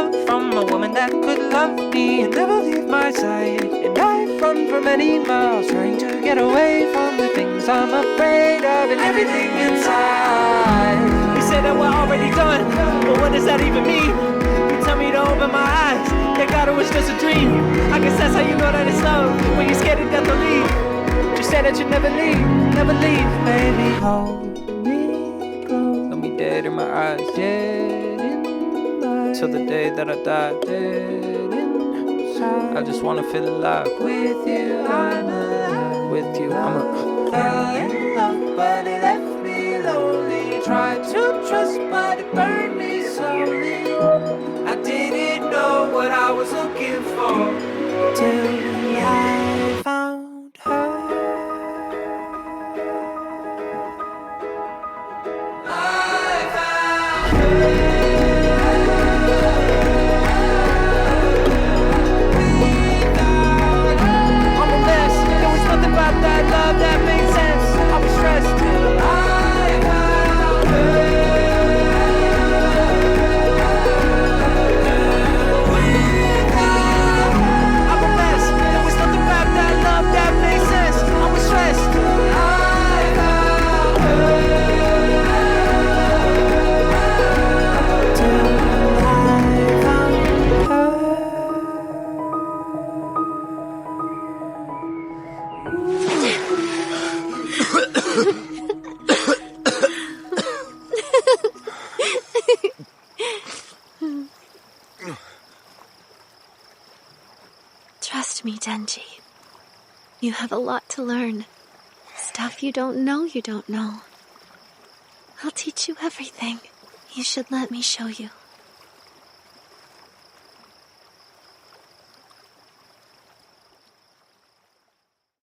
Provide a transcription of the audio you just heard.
love from a woman that could love me and never leave my side. And I've run for many miles trying to get away from the things I'm afraid of and everything inside. You say that we're already done, but what does that even mean? You tell me to open my eyes, that God, it was just a dream. I guess that's how you know that it's love, when you're scared to death to leave. You said that you'd never leave, never leave. Baby, hold me close. Let me dead in my eyes, dead in till the day that I die, dead inside. I just wanna feel alive. With you, I'm alive. With you, I'm a fell in love, but it left me lonely. Tried to trust, but it burned me slowly. I didn't know what I was looking for till I found her. I found her. That love that made sense. I was stressed till I found her. Without her, I'm a mess. There was nothing about that love that made sense. I was stressed till I found her. Till I found her. Trust me, Denji. You have a lot to learn. Stuff you don't know. I'll teach you everything. You should let me show you.